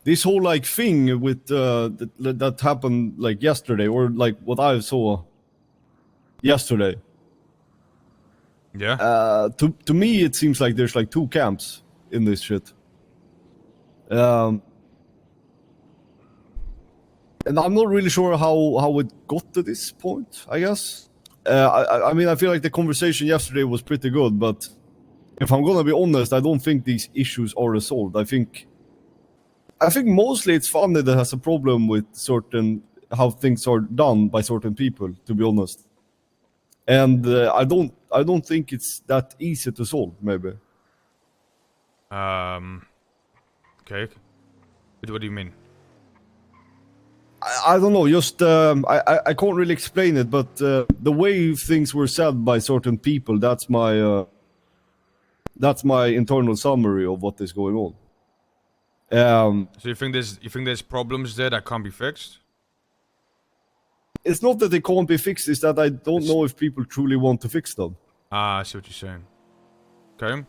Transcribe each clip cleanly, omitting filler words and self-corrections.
this whole like thing with that happened like yesterday, or like what I saw yesterday. Yeah. To me, it seems like there's like two camps in this shit. And I'm not really sure how it got to this point, I guess. I mean, I feel like the conversation yesterday was pretty good, but if I'm gonna be honest, I don't think these issues are resolved. I think mostly it's Fanny that has a problem with certain how things are done by certain people, to be honest. And I don't think it's that easy to solve, maybe. Okay. What do you mean? I don't know, just I can't really explain it, but the way things were said by certain people, that's my internal summary of what is going on. So you think there's problems there that can't be fixed? It's not that they can't be fixed, it's that I don't know if people truly want to fix them. Ah, I see what you're saying. Okay.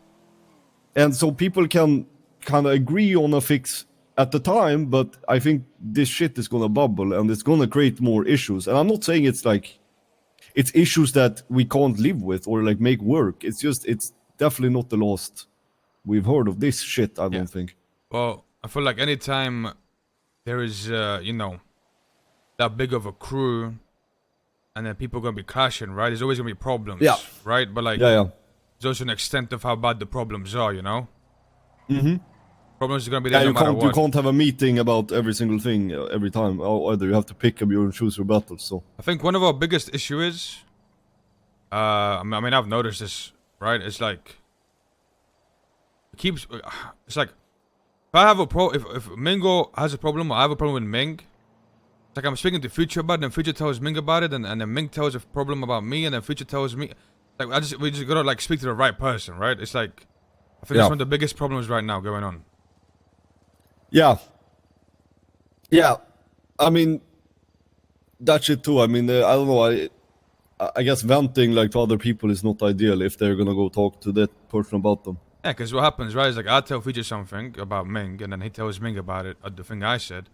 And so people can kind of agree on a fix at the time, but I think this shit is gonna bubble and it's gonna create more issues. And I'm not saying it's like it's issues that we can't live with or like make work. It's just it's definitely not the last we've heard of this shit, I don't think. Well, I feel like anytime there is that big of a crew and then people are gonna be clashing, right? There's always gonna be problems. Yeah. Right? But like Yeah. there's also an extent of how bad the problems are, you know? Mm-hmm. Problems are gonna be there no you matter can't what. you can't have a meeting about every single thing every time. Either you have to pick up your and choose your battles. So I think one of our biggest issue is, I mean, I've noticed this, right? It's like, it's like, if I have a if Mingo has a problem or I have a problem with Ming, it's like I'm speaking to Future about it, and Future tells Ming about it, and then Ming tells a problem about me, and then Future tells me, like, we just gotta like speak to the right person, right? It's like, I think that's one of the biggest problems right now going on. Yeah, I mean, that shit too. I mean, I don't know. I guess venting like to other people is not ideal if they're gonna go talk to that person about them. Yeah, because what happens, right, is like I tell Future something about Ming, and then he tells Ming about it, the thing I said,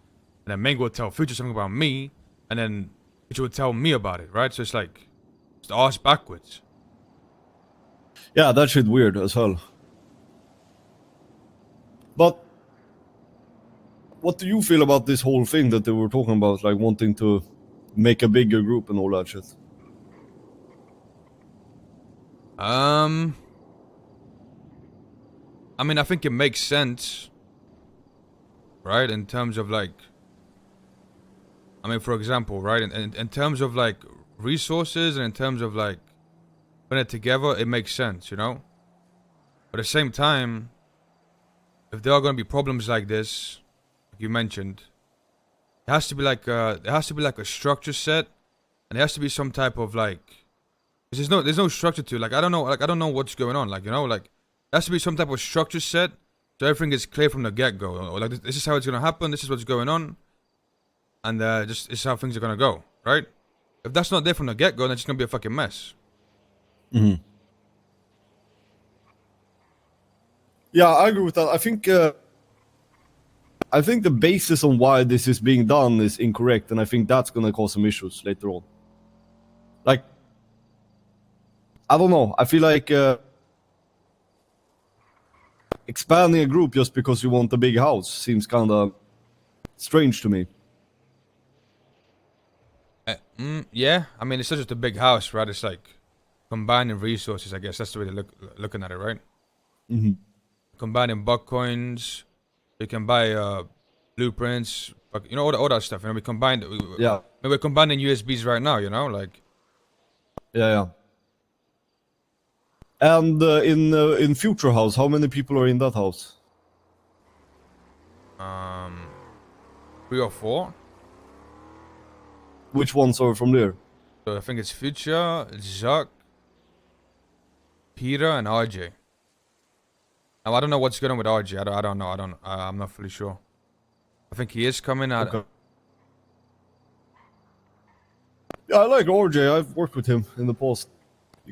and then Ming will tell Future something about me, and then Future will tell me about it, right? So it's like, it's the arse backwards. Yeah, that shit weird as hell. But what do you feel about this whole thing that they were talking about, like wanting to make a bigger group and all that shit? I mean, I think it makes sense, right? In terms of like, I mean, for example, right? In terms of like resources and in terms of like putting it together, it makes sense, you know? But at the same time, if there are going to be problems like this, like you mentioned, it has to be like a structure set, and there has to be some type of like, there's no structure to it. Like I don't know what's going on. Like, you know, like there has to be some type of structure set so everything is clear from the get go. Or like this is how it's gonna happen. This is what's going on, and just this is how things are gonna go, right? If that's not there from the get go, then it's gonna be a fucking mess. Mm-hmm. Yeah, I agree with that. I think the basis on why this is being done is incorrect, and I think that's gonna cause some issues later on. Like, I don't know. I feel like expanding a group just because you want a big house seems kind of strange to me. Yeah, I mean, it's not just a big house, right? It's like combining resources. I guess that's the way to looking at it, right? Mm-hmm. Combining buck coins, you can buy blueprints, you know, all that stuff. You know, we combined. We're combining USBs right now. You know, like. Yeah. And in Future House, how many people are in that house? 3 or 4. Which ones are from there? So I think it's Future, Zuck, Peter, and RJ. Now I don't know what's going on with RJ. I don't know. I'm not fully sure. I think he is coming out. Okay. Yeah, I like RJ. I've worked with him in the past.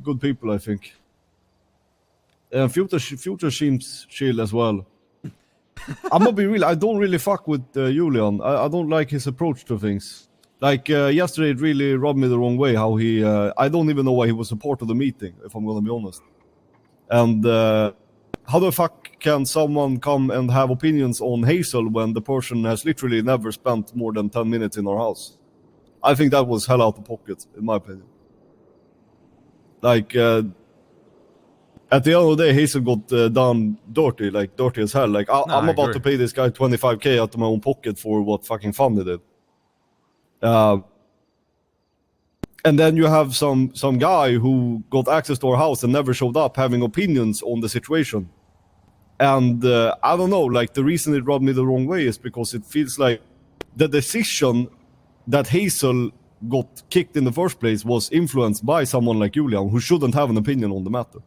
Good people, I think. Future seems chill as well. I'm gonna be real. I don't really fuck with Julian. I don't like his approach to things. Like yesterday, it really rubbed me the wrong way. How he, I don't even know why he was a part of the meeting. If I'm gonna be honest. And how the fuck can someone come and have opinions on Hazel when the person has literally never spent more than 10 minutes in our house? I think that was hell out of pocket, in my opinion. Like, at the end of the day, Hazel got done dirty, like dirty as hell. Like, I'm I about agree. to pay this guy 25k out of my own pocket for what fucking fun he did. And then you have some guy who got access to our house and never showed up, having opinions on the situation. And I don't know, like the reason it rubbed me the wrong way is because it feels like the decision that Hazel got kicked in the first place was influenced by someone like Julian, who shouldn't have an opinion on the matter.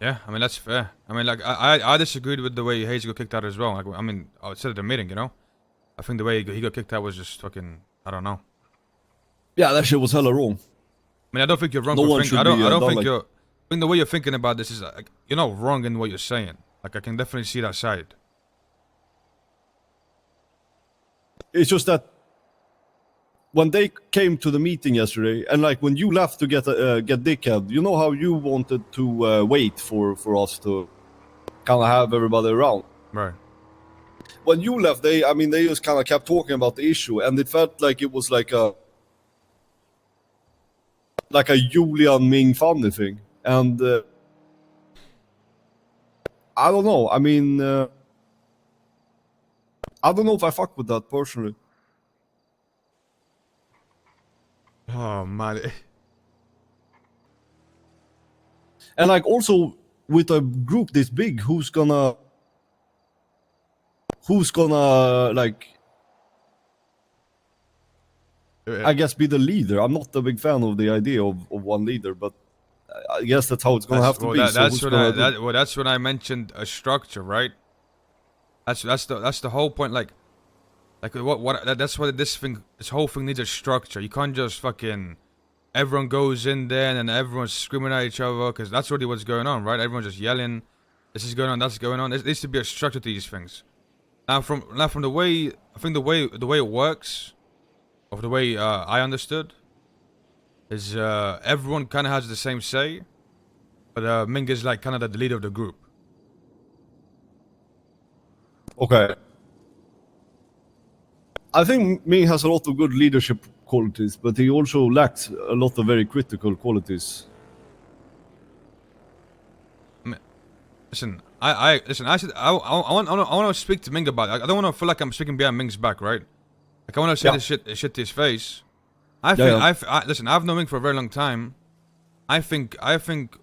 Yeah, I mean that's fair. I mean, like I disagreed with the way Hazel got kicked out as well. Like, I mean, I said at the meeting, you know, I think the way he got kicked out was just fucking, I don't know. Yeah, that shit was hella wrong. I mean, I don't think you're wrong No for one thinking. should I don't be, done think like- you're. I think the way you're thinking about this is like you're not wrong in what you're saying. Like I can definitely see that side. It's just that when they came to the meeting yesterday, and like when you left to get Dickhead, you know how you wanted to wait for us to kind of have everybody around. Right. When you left, they just kind of kept talking about the issue, and it felt like it was like a Julian Ming funny thing, and I don't know. I mean, I don't know if I fuck with that personally. Oh man. And like also with a group this big, who's gonna like, I guess, be the leader? I'm not a big fan of the idea of one leader, but I guess that's how it's gonna have to be. That's when I mentioned a structure, right? That's the whole point. Like that's why this whole thing needs a structure. You can't just fucking everyone goes in there and then everyone's screaming at each other, because that's really what's going on, right? Everyone's just yelling. This is going on. That's going on. There needs to be a structure to these things. Now from the way I think the way it works, of the way I understood, is everyone kind of has the same say, but Ming is like kind of the leader of the group. Okay. I think Ming has a lot of good leadership qualities, but he also lacks a lot of very critical qualities. Listen, I said I want to speak to Ming about it. I don't want to feel like I'm speaking behind Ming's back, right? Like I want to say this shit to his face. Listen, I've known Ming for a very long time. I think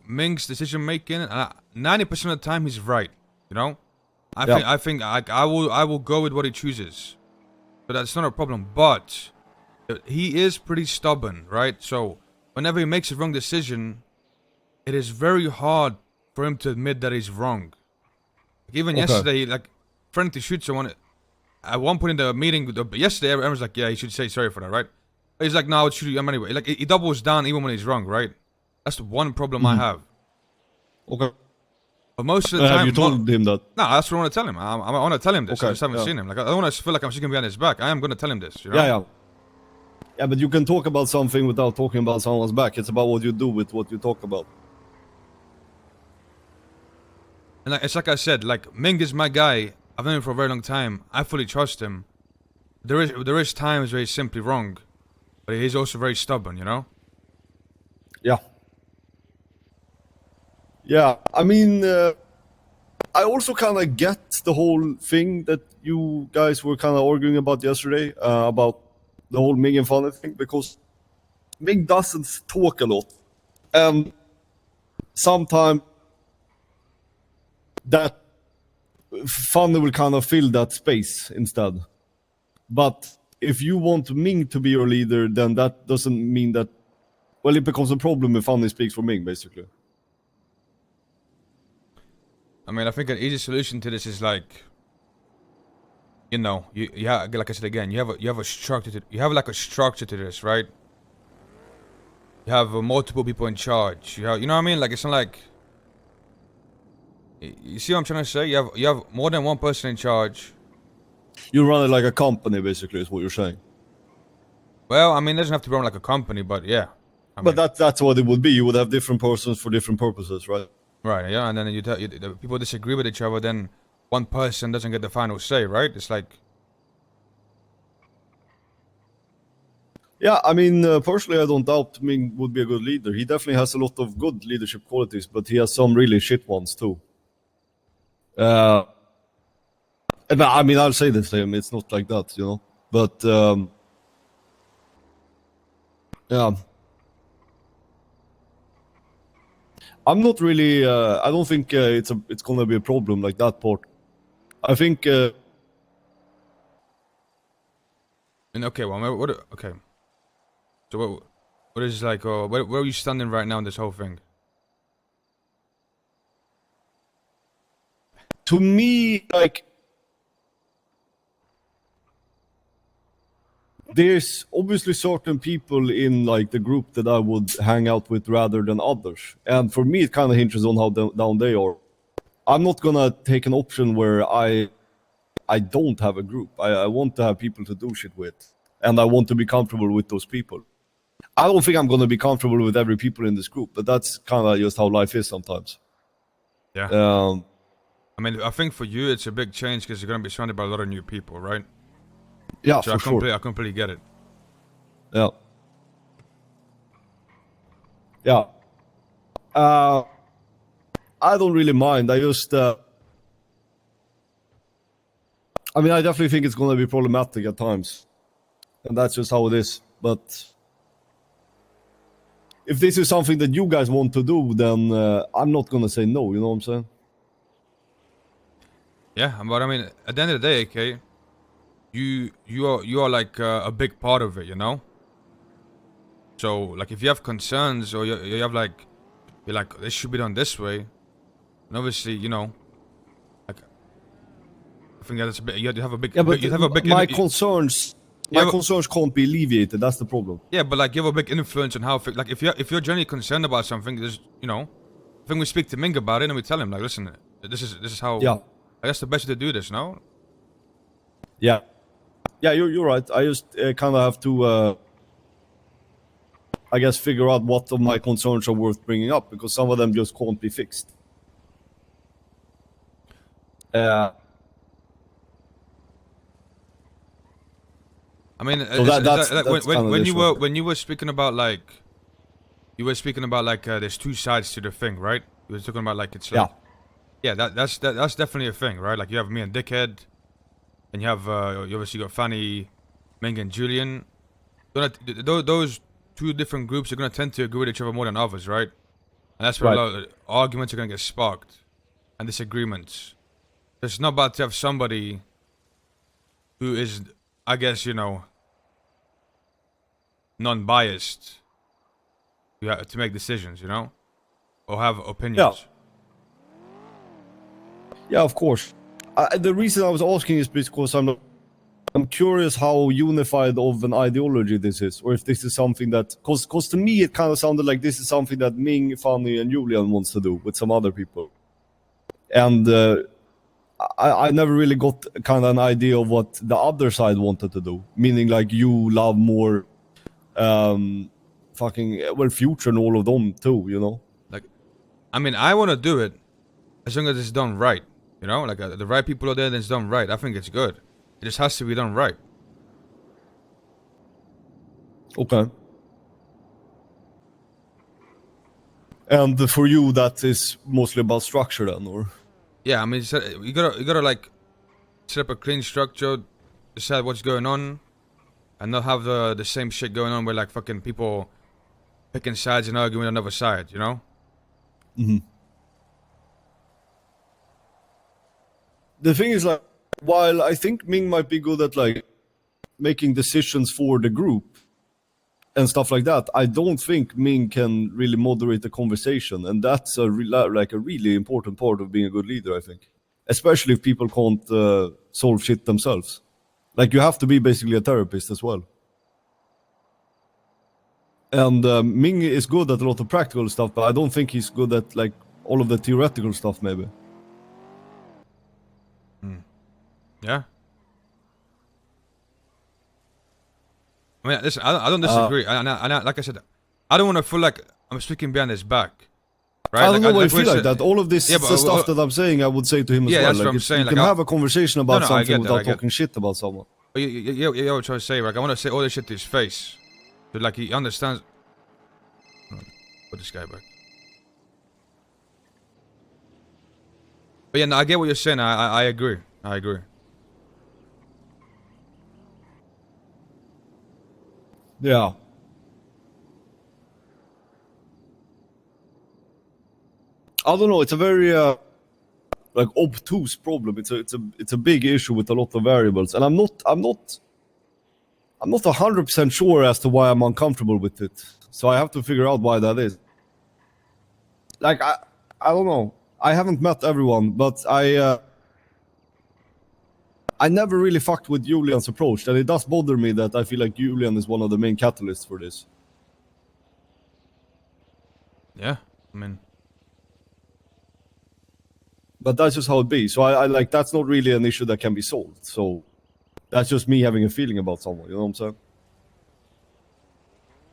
Ming's decision making, 90% of the time he's right. You know, I think I will go with what he chooses, but that's not a problem. But he is pretty stubborn, right? So whenever he makes a wrong decision, it is very hard for him to admit that he's wrong. Like even yesterday, like threatening to shoot someone. At one point in the meeting, yesterday, everyone was like, "Yeah, he should say sorry for that, right?" But he's like, "No, I would shoot you anyway." Like he doubles down even when he's wrong, right? That's the one problem I have. Okay. But most of the time, have you told him that? No, that's what I want to tell him. I want to tell him this. Okay, I just haven't seen him. Like I don't want to feel like I'm speaking behind his back. I am going to tell him this. You know? Yeah, but you can talk about something without talking about someone's back. It's about what you do with what you talk about. And like, it's like I said, like Ming is my guy. I've known him for a very long time. I fully trust him. There is times where he's simply wrong, but he's also very stubborn, you know? Yeah. Yeah, I mean, I also kind of get the whole thing that you guys were kind of arguing about yesterday, about the whole Ming and Funny thing, because Ming doesn't talk a lot. And sometimes that Funny will kind of fill that space instead. But if you want Ming to be your leader, then that doesn't mean that, well, it becomes a problem if Funny speaks for Ming, basically. I mean, I think an easy solution to this is like, you know, you have, like I said again, you have a structure like a structure to this, right? You have multiple people in charge. You know what I mean? Like it's not like You see what I'm trying to say? You have more than one person in charge. You run it like a company, basically, is what you're saying. Well, I mean, it doesn't have to run like a company, but yeah. But that's what it would be. You would have different persons for different purposes, right? Right, yeah, and then the people disagree with each other, then one person doesn't get the final say, right? It's like... Yeah, I mean, personally, I don't doubt Ming would be a good leader. He definitely has a lot of good leadership qualities, but he has some really shit ones too. And I mean, I'll say the same. It's not like that, you know. But yeah, I'm not really. I don't think it's gonna be a problem like that part. I think. And okay, well, what? Okay, so what is like? Where are you standing right now in this whole thing? To me, like, there's obviously certain people in like the group that I would hang out with rather than others, and for me, it kind of hinges on how down they are. I'm not gonna take an option where I don't have a group. I want to have people to do shit with, and I want to be comfortable with those people. I don't think I'm gonna be comfortable with every people in this group, but that's kind of just how life is sometimes. Yeah. I mean, I think for you it's a big change because you're gonna be surrounded by a lot of new people, right? Yeah, So for sure. I completely get it. Yeah. Yeah. I don't really mind. I just. I mean, I definitely think it's gonna be problematic at times, and that's just how it is. But if this is something that you guys want to do, then I'm not gonna say no. You know what I'm saying? Yeah, but I mean, at the end of the day, okay, you are like a big part of it, you know. So like, if you have concerns or you have like, you're like, this should be done this way, and obviously, you know, like, I think that's a bit. You have a big. Yeah, but you have a big. my concerns. Yeah, My concerns can't be alleviated. That's the problem. Yeah, but like, you have a big influence on how. Like, if you're genuinely concerned about something, there's, you know, I think we speak to Ming about it and we tell him like, listen, this is how. Yeah. I guess the best way to do this, no? Yeah. Yeah, you're right. I just kind of have to, I guess, figure out what of my concerns are worth bringing up, because some of them just can't be fixed. I mean, So that's when you were when you were speaking about like, there's two sides to the thing, right? You were talking about like, it's like, yeah, that's definitely a thing, right? Like, you have me and Dickhead, and you have you obviously got Fanny, Ming, and Julian. Those two different groups are gonna tend to agree with each other more than others, right? And that's where a lot of arguments are gonna get sparked and disagreements. It's not about to have somebody who is, I guess, you know, non-biased to make decisions, you know, or have opinions. Yeah, of course. The reason I was asking is because I'm curious how unified of an ideology this is, or if this is something that, because to me it kind of sounded like this is something that Ming, Fanny, and Julian wants to do with some other people, and I never really got kind of an idea of what the other side wanted to do. Meaning, like, you love more, future and all of them too, you know. Like, I mean, I want to do it as long as it's done right, you know, like the right people are there, then it's done right. I think it's good. It just has to be done right. Okay. And for you, that is mostly about structure then, or? Yeah, I mean, you gotta like set up a clean structure, decide what's going on, and not have the same shit going on where like fucking people picking sides and arguing on the other side, you know? Mm-hmm. The thing is, like, while I think Ming might be good at like making decisions for the group and stuff like that, I don't think Ming can really moderate the conversation, and that's a really important part of being a good leader, I think. Especially if people can't solve shit themselves. Like, you have to be basically a therapist as well. And Ming is good at a lot of practical stuff, but I don't think he's good at like all of the theoretical stuff, maybe. Yeah. I mean, listen, I don't disagree. Like I said, I don't want to feel like I'm speaking behind his back. Right? I don't know why you what feel like that. All of this Yeah, the stuff that I'm saying, I would say to him as yeah, well. that's Like what I'm saying. you Like, can have a conversation about I something get that, without talking shit about someone. But you what I'm trying to say. Like, I want to say all this shit to his face. So, like, he understands. Put this guy back. But yeah, no, I get what you're saying. I agree. I agree. Yeah. I don't know. It's a very like obtuse problem. It's a big issue with a lot of variables, and I'm not 100% sure as to why I'm uncomfortable with it. So I have to figure out why that is. Like I don't know. I haven't met everyone, but I never really fucked with Julian's approach, and it does bother me that I feel like Julian is one of the main catalysts for this. Yeah, I mean. But that's just how it be. So I like that's not really an issue that can be solved. So that's just me having a feeling about someone. You know what I'm saying?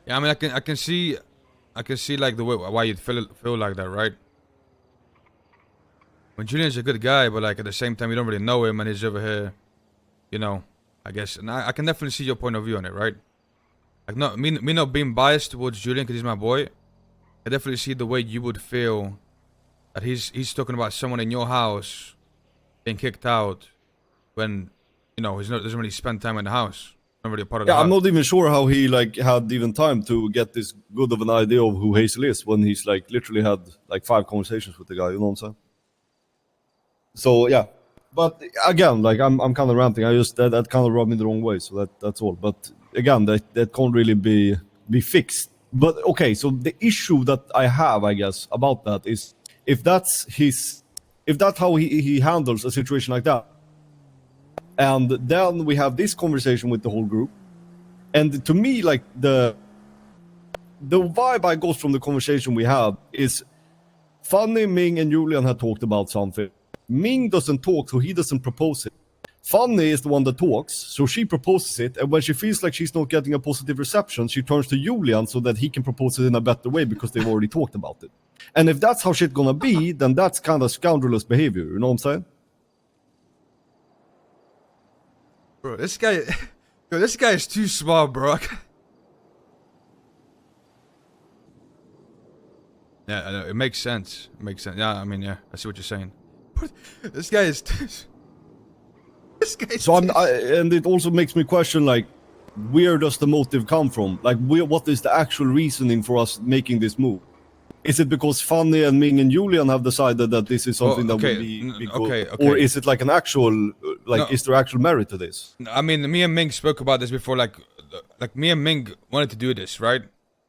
Yeah, I mean, I can see like the way why you'd feel like that, right? When Julian's a good guy, but like at the same time you don't really know him, and he's over here, you know. I guess, and I can definitely see your point of view on it, right? Like, not me not being biased towards Julian because he's my boy. I definitely see the way you would feel that he's talking about someone in your house being kicked out when, you know, doesn't really spend time in the house. Not really a part of the house. I'm not even sure how he like had even time to get this good of an idea of who Hazel is when he's like literally had like 5 conversations with the guy. You know what I'm saying? So yeah, but again, like I'm kind of ranting. I just that kind of rubbed me the wrong way. So that's all. But again, that can't really be fixed. But okay, so the issue that I have, I guess, about that is if that's how he handles a situation like that, and then we have this conversation with the whole group, and to me, like the vibe I got from the conversation we had is Funny, Ming, and Julian had talked about something. Ming doesn't talk, so he doesn't propose it. Funny is the one that talks, so she proposes it, and when she feels like she's not getting a positive reception, she turns to Julian so that he can propose it in a better way because they've already talked about it. And if that's how shit gonna be, then that's kind of scoundrelous behavior, you know what I'm saying? Bro, this guy is too smart, bro. Yeah, I know, it makes sense. It makes sense. Yeah, I mean, yeah, I see what you're saying. But this guy is So and it also makes me question, like, where does the motive come from? Like, what is the actual reasoning for us making this move? Is it because Fanny and Ming and Julian have decided that this is something that would be good? Okay. Or is it like an actual, is there actual merit to this? I mean, me and Ming spoke about this before. Like me and Ming wanted to do this, right?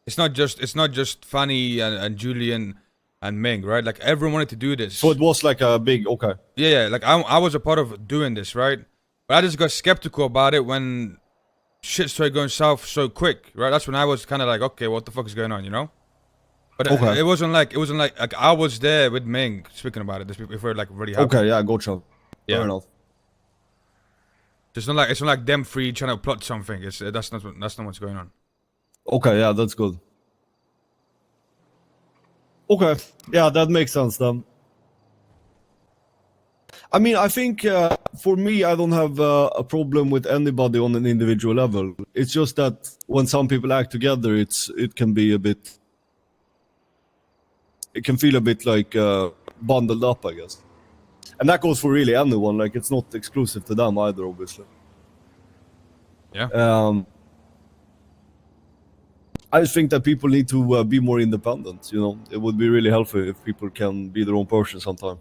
It's not just Fanny and Julian and Ming, right? Like, everyone wanted to do this. So it was like a big okay. Yeah. Like, I was a part of doing this, right? But I just got skeptical about it when shit started going south so quick, right? That's when I was kind of like, okay, what the fuck is going on, you know? But it wasn't like I was there with Ming speaking about it. This before like really happened. Okay, yeah, gotcha. Yeah. Fair enough. It's not like them three trying to plot something. That's not what's going on. Okay, yeah, that's good. Okay, yeah, that makes sense then. I mean, I think for me, I don't have a problem with anybody on an individual level. It's just that when some people act together, it can be a bit. It can feel a bit like bundled up, I guess. And that goes for really anyone. Like, it's not exclusive to them either, obviously. Yeah. I just think that people need to be more independent, you know? It would be really helpful if people can be their own person sometime.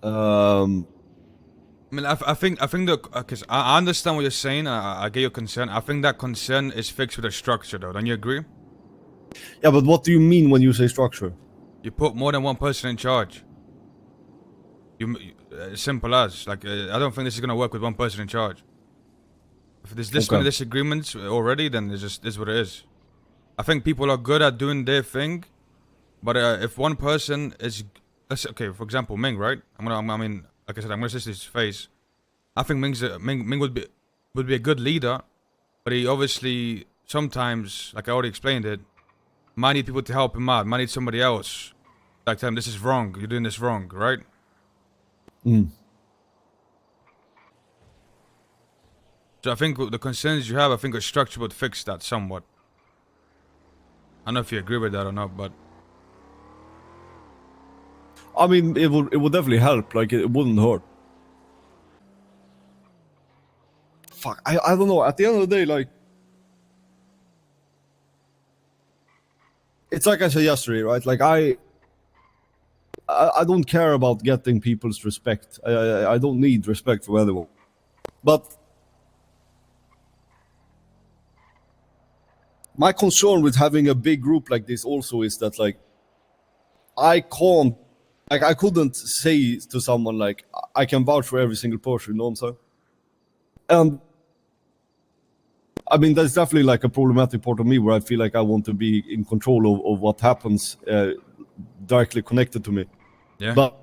I mean, I think that because I understand what you're saying. I get your concern. I think that concern is fixed with a structure, though. Don't you agree? Yeah, but what do you mean when you say structure? You put more than one person in charge. Simple as. Like, I don't think this is gonna work with one person in charge. If there's this many disagreements already, then it's just is what it is. I think people are good at doing their thing, but if one person is okay, for example, Ming, right? I mean, like I said, I'm gonna say this to his face. I think Ming would be a good leader, but he obviously sometimes, like I already explained it, might need people to help him out. Might need somebody else, like tell him this is wrong. You're doing this wrong, right? Mm. So I think the concerns you have, I think a structure would fix that somewhat. I don't know if you agree with that or not, but I mean, it would definitely help. Like, it wouldn't hurt. Fuck, I don't know. At the end of the day, like, it's like I said yesterday, right? Like, I don't care about getting people's respect. I don't need respect from anyone. But my concern with having a big group like this also is that, like, I couldn't say to someone, like, I can vouch for every single person, you know what I'm saying? And I mean, that's definitely like a problematic part of me where I feel like I want to be in control of what happens directly connected to me. yeah. But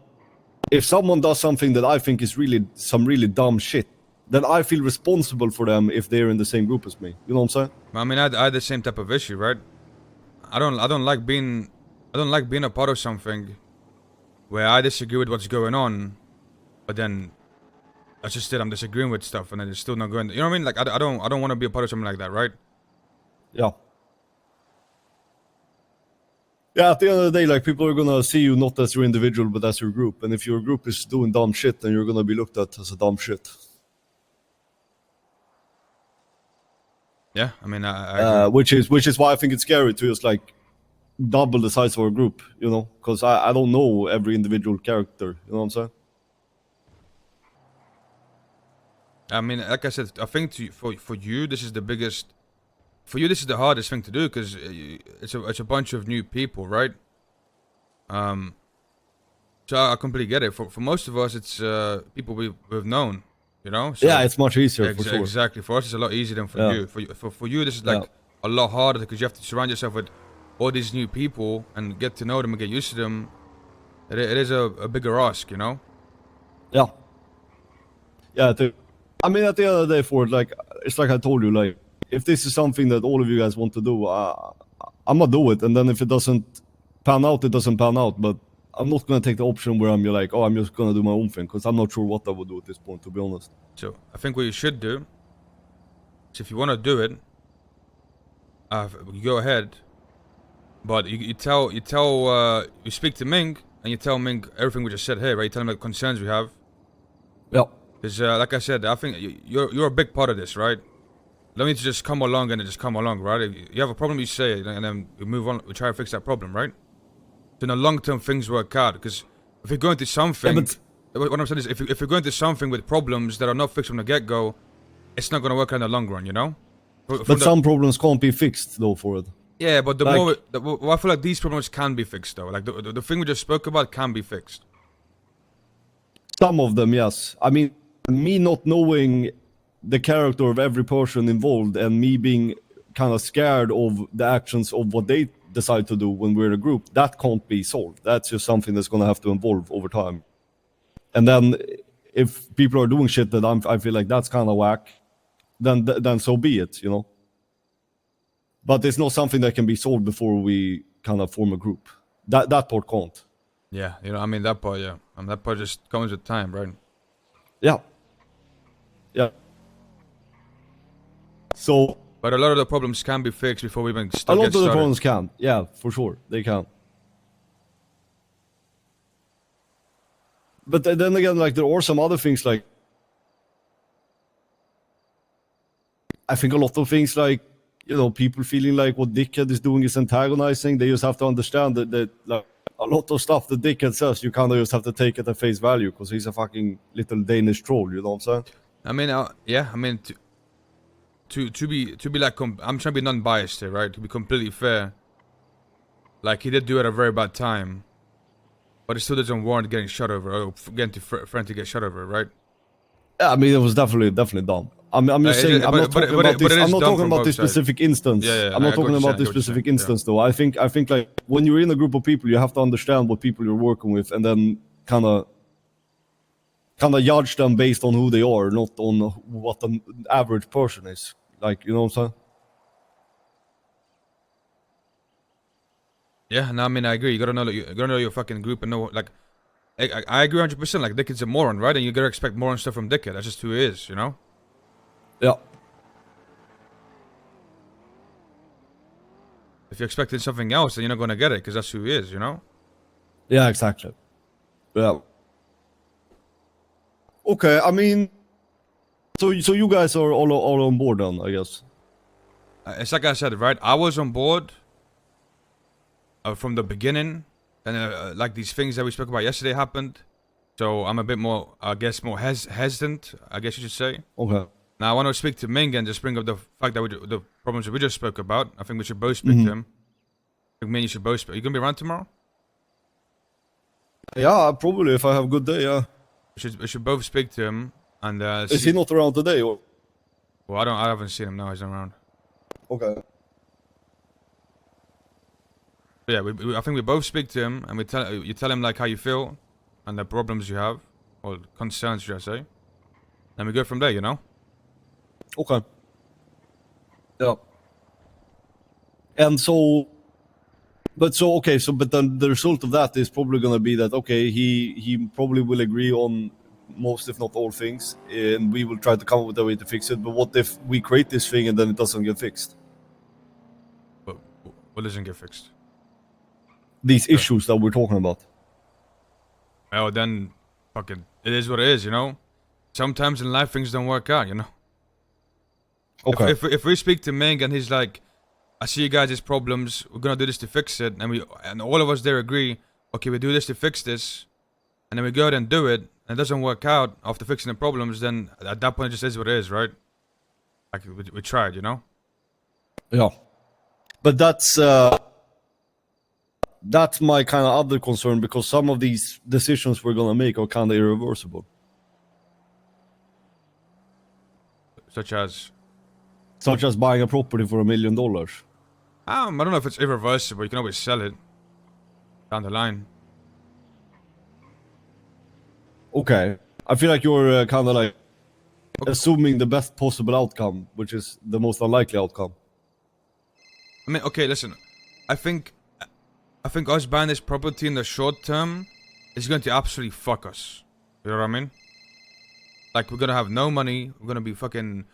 if someone does something that I think is really dumb shit, then I feel responsible for them if they're in the same group as me. You know what I'm saying? I mean, I had the same type of issue, right? I don't like being a part of something where I disagree with what's going on, but then that's just it. I'm disagreeing with stuff, and then it's still not going. You know what I mean? Like I don't want to be a part of something like that, right? Yeah. Yeah, at the end of the day, like, people are gonna see you not as your individual, but as your group. And if your group is doing dumb shit, then you're gonna be looked at as a dumb shit. Yeah, I mean, I agree. Which is why I think it's scary to just, like, double the size of our group, you know? Because I don't know every individual character, you know what I'm saying? I mean, like I said, I think for you, this is the biggest. For you, this is the hardest thing to do because it's a bunch of new people, right? So I completely get it. For most of us, it's people we've known, you know. So Yeah, it's much easier for sure. Exactly. For us, it's a lot easier than for Yeah. you. For you, this is like a lot harder because you have to surround yourself with all these new people and get to know them and get used to them. It is a bigger ask, you know. Yeah. Yeah, I mean, at the end of the day, Ford, like, it's like I told you, like, if this is something that all of you guys want to do, I'm gonna do it. And then if it doesn't pan out, it doesn't pan out. But I'm not gonna take the option where I'm like, oh, I'm just gonna do my own thing, because I'm not sure what I would do at this point, to be honest. So I think what you should do is, if you want to do it, you go ahead. But you speak to Ming and you tell Ming everything we just said here, right? You tell him the concerns we have. Yeah. Because like I said, I think you're a big part of this, right? Don't need to just come along and then just come along, right? If you have a problem, you say it, and then we move on. We try to fix that problem, right? So in the long term, things work out. Because if you're going through something, what I'm saying is, if you're going through something with problems that are not fixed from the get go, it's not going to work out in the long run, you know. But some problems can't be fixed though, for it. Yeah, but Like, I feel like these problems can be fixed though. Like the thing we just spoke about can be fixed. some of them, yes. I mean, me not knowing the character of every person involved and me being kind of scared of the actions of what they decide to do when we're a group, that can't be solved. That's just something that's going to have to evolve over time. And then if people are doing shit that I feel like that's kind of whack, then so be it, you know. But it's not something that can be solved before we kind of form a group. That part can't. Yeah, you know, I mean that part, yeah. That part just comes with time, right? Yeah. Yeah. So But a lot of the problems can be fixed before we even a start. lot of the problems can. Yeah, for sure. They can. But then again, like, there are some other things, like, I think a lot of things, like, you know, people feeling like what Dickhead is doing is antagonizing. They just have to understand that like, a lot of stuff that Dickhead says, you kind of just have to take it at face value because he's a fucking little Danish troll, you know what I'm saying? I mean, yeah, I mean, to be like, I'm trying to be non-biased here, right? To be completely fair, like, he did do it at a very bad time, but it still doesn't warrant getting shot over or getting to friend to get shot over, right? Yeah, I mean, it was definitely dumb. I'm just saying. I'm not talking about this. I'm not talking about this sides. specific instance. Yeah, I'm not talking about this specific instance, though. I think like when you're in a group of people, you have to understand what people you're working with, and then kind of judge them based on who they are, not on what an average person is. Like, you know what I'm saying? Yeah, no, I mean, I agree. You gotta know your fucking group and know, like, I agree 100%. Like, Dickhead's a moron, right? And you gotta expect moron stuff from Dickhead. That's just who he is, you know? Yeah. If you're expecting something else, then you're not gonna get it, because that's who he is, you know? Yeah, exactly. Yeah. Okay, I mean, so you guys are all on board then, I guess. It's like I said, right? I was on board from the beginning, and like these things that we spoke about yesterday happened. So I'm a bit more, I guess, more hesitant, I guess you should say. Okay. Now I want to speak to Ming and just bring up the fact that the problems that we just spoke about. I think we should both speak to him. I think me and you should both speak. Are you gonna be around tomorrow? Yeah, probably if I have a good day, yeah. We should both speak to him and Is he not around today, or? Well, I haven't seen him now. He's not around. Okay. But yeah, I think we both speak to him and you tell him like how you feel and the problems you have or concerns, should I say? And we go from there, you know. Okay. Yeah. And so, but then the result of that is probably gonna be that okay, he probably will agree on most, if not all, things, and we will try to come up with a way to fix it. But what if we create this thing and then it doesn't get fixed? But what doesn't get fixed? These issues that we're talking about. Well, then, fucking, it is what it is, you know. Sometimes in life things don't work out, you know. Okay. If we speak to Ming and he's like, I see you guys' problems, we're gonna do this to fix it, and all of us there agree, okay, we do this to fix this, and then we go ahead and do it, and it doesn't work out after fixing the problems, then at that point it just is what it is, right? Like we tried, you know. Yeah. But that's my kind of other concern, because some of these decisions we're gonna make are kind of irreversible. Such as buying a property for $1 million. I don't know if it's irreversible. You can always sell it down the line. Okay. I feel like you're kind of like assuming the best possible outcome, which is the most unlikely outcome. I mean, okay, listen. I think us buying this property in the short term is going to absolutely fuck us. You know what I mean? Like, we're gonna have no money. We're gonna be fucking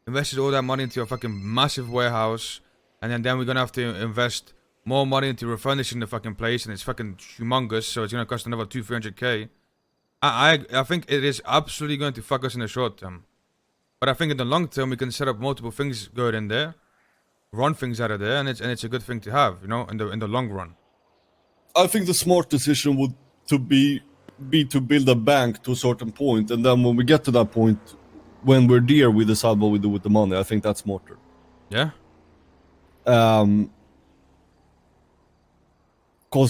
invested all that money into a fucking massive warehouse, and then we're gonna have to invest more money into refurnishing the fucking place, and it's fucking humongous. So it's gonna cost another 200-300k. I think it is absolutely going to fuck us in the short term, but I think in the long term we can set up multiple things good in there, run things out of there, and it's a good thing to have, you know, in the long run. I think the smart decision would be to build a bank to a certain point, and then when we get to that point, when we're there, we decide what we do with the money. I think that's smarter. Yeah. Because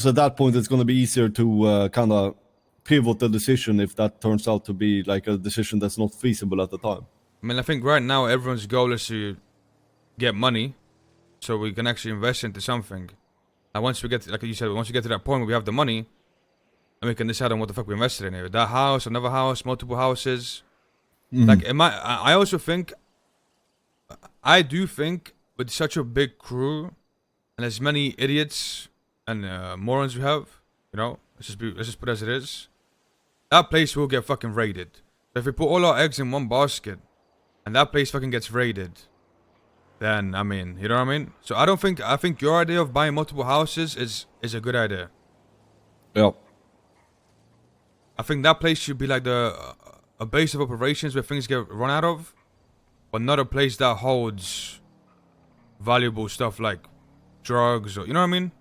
at that point, it's going to be easier to kind of pivot the decision if that turns out to be like a decision that's not feasible at the time. I mean, I think right now everyone's goal is to get money, so we can actually invest into something. And once we get to, like you said, once we get to that point where we have the money, and we can decide on what the fuck we invested in here. That house, another house, multiple houses. Like, I also think, I do think, with such a big crew and as many idiots and morons we have, you know, let's just put it as it is. That place will get fucking raided. So if we put all our eggs in one basket, and that place fucking gets raided, then I mean, you know what I mean? So I think your idea of buying multiple houses is a good idea. Yeah. I think that place should be like a base of operations where things get run out of, but not a place that holds valuable stuff like drugs or, you know what I mean?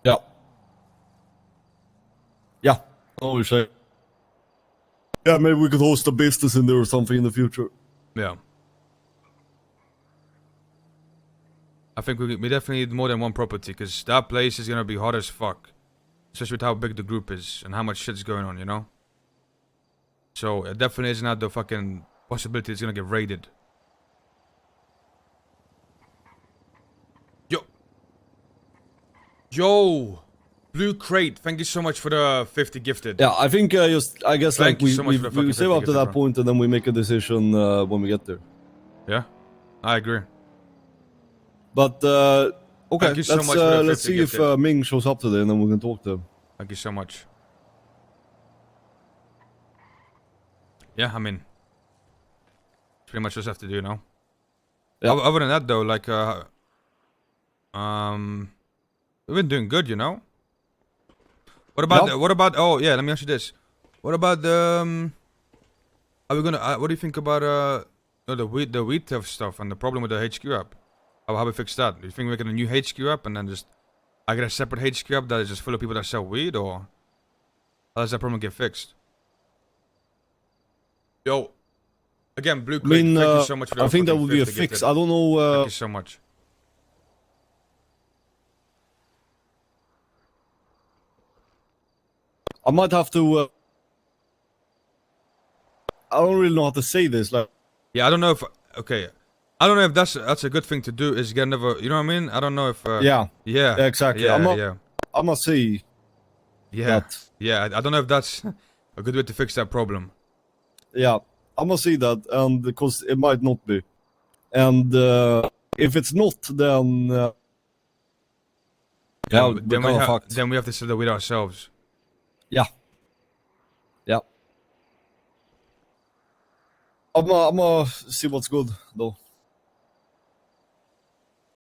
Yeah. Yeah. I always say. Yeah, maybe we could host a business in there or something in the future. Yeah. I think we definitely need more than one property, because that place is gonna be hot as fuck. Especially with how big the group is and how much shit's going on, you know? So it definitely isn't out the fucking possibility it's gonna get raided. Yo, Blue Crate, thank you so much for the 50 gifted. Yeah, I think I guess Thank like you so much for the we fucking save 50 up to that gifted, bro. point and then we make a decision when we get there. Yeah, I agree. But okay, Thank you so much for the let's 50 see if gifted. Ming shows up today and then we can talk to him. Thank you so much. Yeah, I mean, pretty much just have to do now. Yeah. Other than that, though, like, we've been doing good, you know. What about Yeah. what about? Oh yeah, let me ask you this. What about the? Are we gonna? What do you think about no, the weed theft stuff and the problem with the HQ app? How we fix that? Do you think we get a new HQ app and then just I get a separate HQ app that is just full of people that sell weed, or how does that problem get fixed? Yo, again, Blue I Crate, mean, thank you so much for the I think that fucking would be a 50 fix. gifted. I don't know. Thank you so much. I might have to. I don't really know how to say this. Like, Yeah, I don't know if okay. I don't know if that's a good thing to do. Is get another. You know what I mean? I don't know if. yeah, Yeah. exactly. Yeah. I must say Yeah. that. Yeah. I don't know if that's a good way to fix that problem. Yeah, I must say that, and because it might not be, and if it's not, then yeah, we're Then kind of fucked. then we have to sell the weed ourselves. Yeah. Yeah. I'm gonna see what's good though.